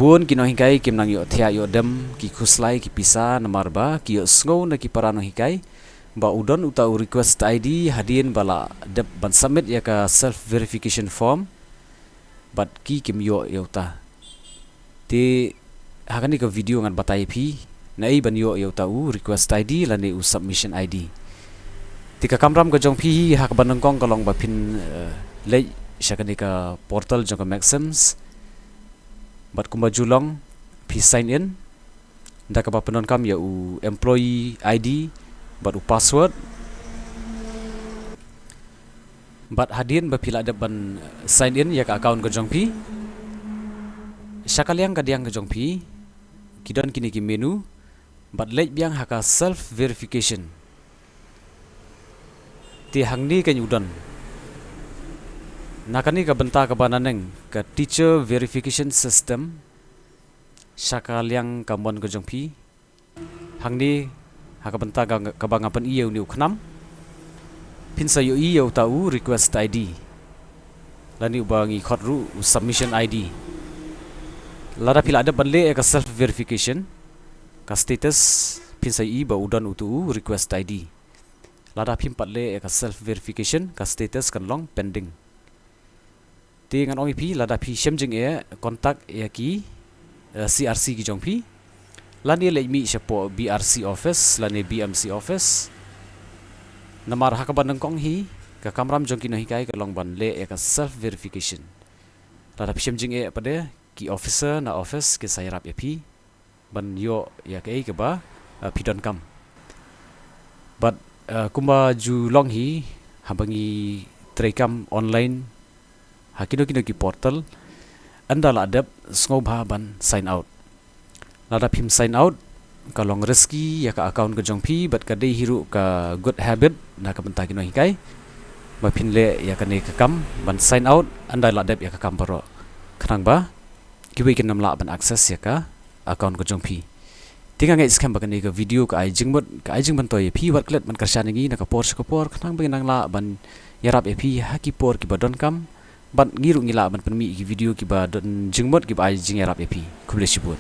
bun kino hikai kim nang yo thia yo dem ki khuslai ki pisa namarba ki yo sngo na ki parano hikai ba udon utau request ID hadien bala dep ban submit ya ka self verification form but ki kim yo ta te hakani ka video ngan batai phi naei ban yo tau request ID la ne u submission ID tika kamram ka jong phi hak ban kong ka long ba phin le shakani ka portal jong ka MeghSIMS but kumba julong phi sign in nda ka ba penon kam ya u employee ID but u password but hadien ba pila ada ban sign in ya ka account ka jong phi shakaliang ka diang ka jong phi kidon kini ki menu but lej biang haka self verification ti hangni kan udon nakani ka benta ka bananeng ka teacher verification system shakaliang ka mon ka jong phi hangni haka benta ka bangapan iyo ni ukhnam pinsa yo iyo tau request ID lani ubangi khotru submission ID lada pila ada banle ka self verification ka status pinsa i ba udon utu request ID lada pimpat le ka self verification ka status kan long pending ti ngan ong pi lada pi shemjing kontak ki CRC ki jong pi lani le mi shapo BRC office lani BMC office namar hakaban ng kong hi ka kamram jong kino hikai ka long ban le ka self verification lada pi shemjing pada ki officer na office ke sayrap pi ban yo ya ke ba pidon kam but kumba ju long hi habangi trekam online hakino kino ki portal anda la adap sngo bha ban sign out lada phim sign out ka long reski ya ka account ka jong phi but ka dei hiru ka good habit na ka benta kino hikai ba phin le ya ka ne ka kam ban sign out anda la adap ya ka kam paro khnang ba kiwi kin nam la ban access ya ka account ka jong phi tinga ngai scam ba ka ne ka video ka ai jing ban toy phi wat klet man ka shangi na ka por khnang ba nang la ban yarap e phi ha ki por ki badon kam ban ngiru ngila ban penmi ki video ki ba don jingmot ki ba ai jing yarap e phi kuble sibun